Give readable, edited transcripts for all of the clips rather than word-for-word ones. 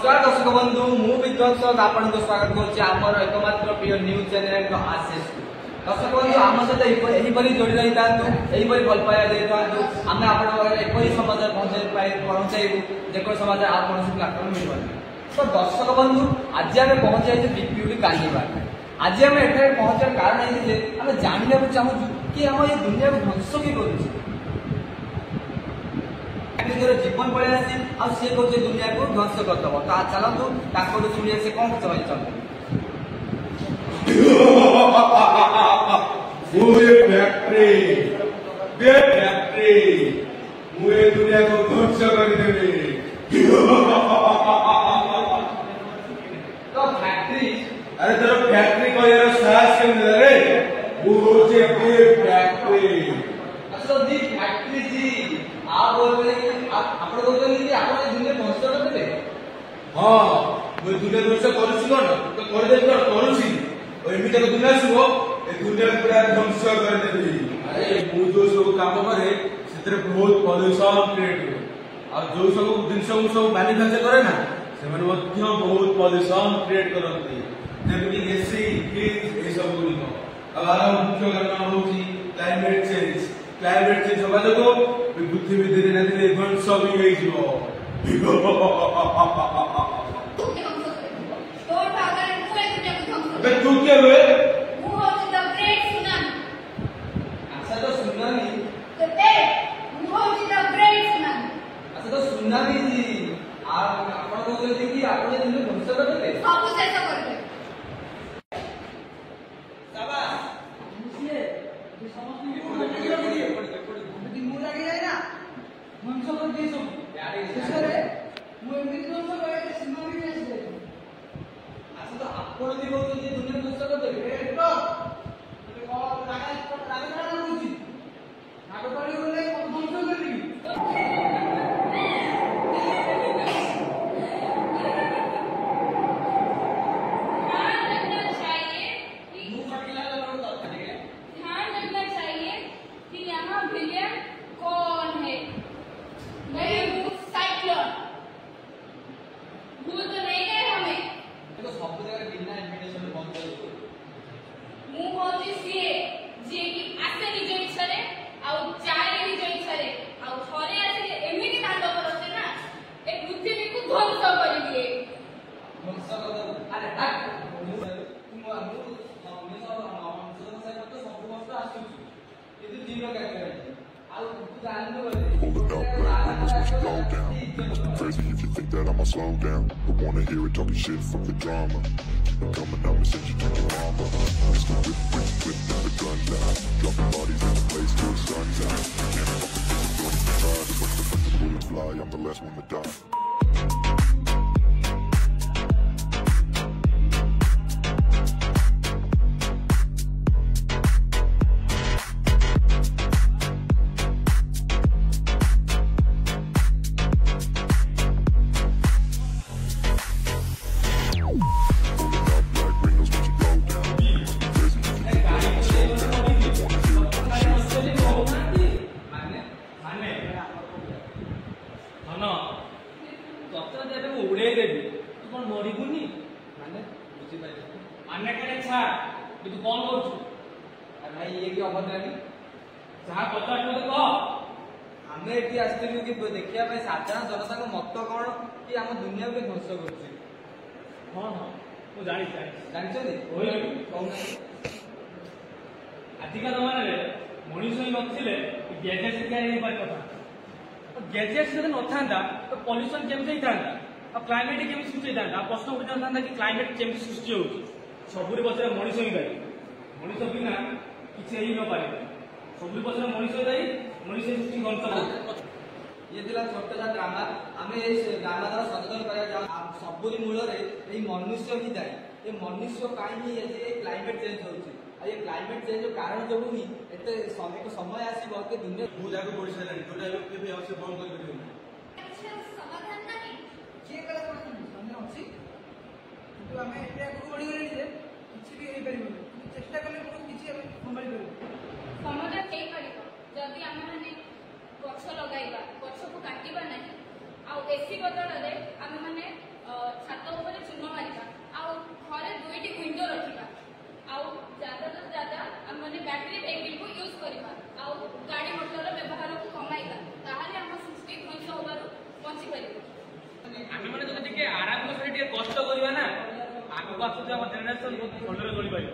नमस्कार दर्शक बंधु मु विध्वंसक आपन को स्वागत करछि हमर एकमात्र प्रिय न्यूज चैनल को आशेष दर्शक बंधु आम सहित एही परि जोड़ी रही तांतु एही परि भल पाया दे तांतु आमे आपन एपरि समाचार पहुंचाइबु जेको समाचार आप कोनोसी प्लेटफॉर्म मिलबनी। तो दर्शक बंधु आज आमे पहुंचाइछु बीपीयूडी कांडीबा। आज आमे एठारे पहुंचार कारण एही जे आमे जानिबा चाहू कि हम ये दुनिया को ध्वंस के करूछु जीवन पड़े आसी आ सी कह दुनिया को ध्वंस करदब। तो चलतु ताको शुणिया से कौन चलते दुनिया को ध्वंस करदेवी। तो फैक्ट्री अरे तेरा फैक्ट्री को यार साहस क्यों मिला रे? मुझे फैक्ट्री अच्छा जी फैक्ट्री जी आप बोल रहे हैं आप बोल रहे हैं कि आप दुनिया ध्वंस कर देते। हाँ मैं दुनिया ध्वंस करूची कौन तो कर दे कौन करूची और एमिटा को दुनिया सुबो ए दुनिया पूरा ध्वंस कर देबी। अरे मु जो सब काम करे सेतरे बहुत पॉल्यूशन क्रिएट हो और जो सब जिनस मु सब मैन्युफैक्चर करे ना से माने मध्य बहुत पॉल्यूशन क्रिएट करते जेमिति एसी फ्रिज ए सब गुलिको अब आरो मुख्य कारण होची क्लाइमेट चेंज होगा देखो पृथ्वी धीरे धीरे ध्वंस भी होई जिवो। अबे तू क्या हुए? Who holds the great tsunami? अच्छा तो tsunami The dead. Who holds the great tsunami? अच्छा तो सुनामी जी आप बोलते हैं कि आप ये दुनिया ध्वंस कर देते। सब कुछ ऐसा करते। Pulling up black windows once you go down. You must be crazy if you think that I'ma slow down. I wanna hear it talking shit from the drama. I'm coming out and send you to your mama. It's the whip, now the gun's out. Dropping bodies in the place till the sun's out. Can't fuck with this, don't even try to watch the bullets fly. I'm the last one to die. देखिया साधारण जनता को मत कौन कि आम दुनिया को ध्वंस कर। हाँ हाँ मु जानी आजिका जमाना मनीष ही नथिले गैजेट्स तैयारी हो कथा गैजेट्स जब न तो पॉल्यूशन केमती होता क्लाइमेट केमती सृष्टि होता प्रश्न उठा कि क्लाइमेट केमती सृष्टि हो सबुरी पचर मनीष ही दायी मनीष बिना किसी हो न पारे सबुरी पचर मनीष दायी मनीष सृष्टि ध्वंस ये छोट सा ड्रामा आम ड्रामा द्वारा सचेतन करा सबुरी मूल मनुष्य ही दायी ये मनुष्य कहीं क्लाइमेट चेंज होती ये क्लाइमेट चेंज कारण जो ही एत समय आसो कि दुनिया बहुत आगे बढ़ी सारे जोटा बंद कर समाधान नहीं किए कला समाधान अच्छी किंतु आम एटे आगु बढ़ी गले जे किछि भी हेई परिबो चेष्टा कले किछि संभाली परिबो समाधान हेई परिबो जदि आम माने गछ लगाइबा गछ को काटिबा नहीं आ एसी बदल रे आम माने ଛାତ ଉପରେ ଚୂନ ମାରିବା ଆଉ ଘରେ 2ଟି ୱିଣ୍ଡୋ ରଖିବା ଆଉ ଜାଗା ମାନେ ବ୍ୟାଟେରୀ ଭେହିକିଲକୁ ୟୁଜ୍ କରିବା ଆଉ ଗାଡ଼ି ମଟର ବ୍ୟବହାରକୁ କମାଇବା ତାହେଲେ ଆମ ସୃଷ୍ଟି ଧ୍ୱଂସ ହେବାରୁ ବଞ୍ଚିପାରିବ। ଆମେ ମାନେ ଯଦି ଟିକେ ଆରାମ କରି ଟିକେ କଷ୍ଟ କରିବା ନା ଆଗକୁ ଆସୁଥିବା ଆମ ଜେନେରେସନ ବହୁତ ଭଲରେ ଚଳିପାରିବ।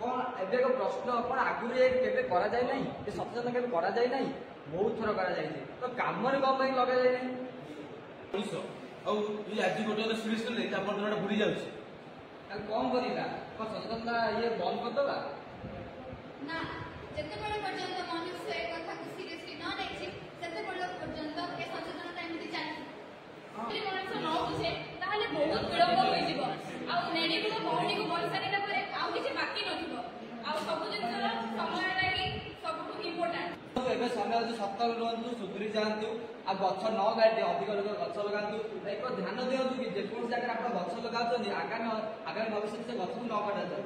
କଣ ଏବେ ଏକ ପ୍ରଶ୍ନ କଣ ଆଗରୁ କେବେ କରାଯାଇ ନାହିଁ ଏ ସଚେତନ କେବେ କରାଯାଇ ନାହିଁ? ବହୁତ ଥର କରାଯାଇଛି ତ କାମରେ କଣ ପାଇଁ ଲଗାଯାଇ ନାହିଁ? ମଣିଷ ଆଉ ଇଏ ଆଜି ଗୋଟେ ସିରିୟସ୍ କଲେ ତା ପରଦିନ ଭୁଲି ଯାଉଛି। ତାହେଲେ କଣ କରିବା? କଣ ସଚେତନତା ବନ୍ଦ କରିଦବା? ନା, ଯେତେବେଳେ ପର୍ଯ୍ୟନ୍ତ ମନୁଷ୍ୟ ଏ କଥାକୁ ସିରିୟସଲି ନ ନେଇଛି ସେତେବେଳେ ପର୍ଯ୍ୟନ୍ତ ଏ ସଚେତନତା ଏମିତି ଚାଲିଛି। ଯଦି ମଣିଷ ନ ବୁଝେ ତାହେଲେ ବହୁତ ବିଳମ୍ବ ହୋଇଯିବ ଆଉ ନେଡ଼ିଗୁଡ଼ ଭଉଣୀକୁ ବହି ସାରିଲା ପରେ ଆଉ କିଛି ବାକି ନଥିବ ଆଉ ସବୁ ଜିନିଷର ସମୟଟା ହିଁ ସବୁଠୁ ଇମ୍ପୋର୍ଟାଣ୍ଟ। ଏବେ ସମୟ ଅଛି, ସତର୍କ ରୁହନ୍ତୁ, ସୁଧୁରି ଯାଆନ୍ତୁ ଆଉ ଗଛ ନ କାଟି ଅଧିକ ଲୋକ ଗଛ ଲଗାନ୍ତୁ। ଏକ ଧ୍ୟାନ ଦିଅନ୍ତୁ କି ଯେକୌଣସି ଜାଗାରେ ଆପଣ ଗଛ ଲଗାଉଛନ୍ତି ଆଗାମୀ ଭବିଷ୍ୟତରେ ସେ ଗଛକୁ ନ କଟାଯାଉ।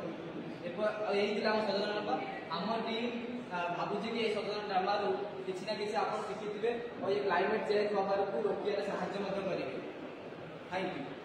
ଏଇ ଥିଲା ଆମ ସଚେତନ ଡ୍ରାମା। ଆମ ଟିମ୍ ଭାବୁଛି କି ଏଇ ସଚେତନ ଡ୍ରାମାରୁ କିଛି ନା କିଛି ଆପଣ ଶିଖିଥିବେ ଆଉ ଏ କ୍ଲାଇମେଟ୍ ଚେଞ୍ଜ ହେବାରୁ ରୋକିବାରେ ସାହାଯ୍ୟ ମଧ୍ୟ କରିବେ। Thank you.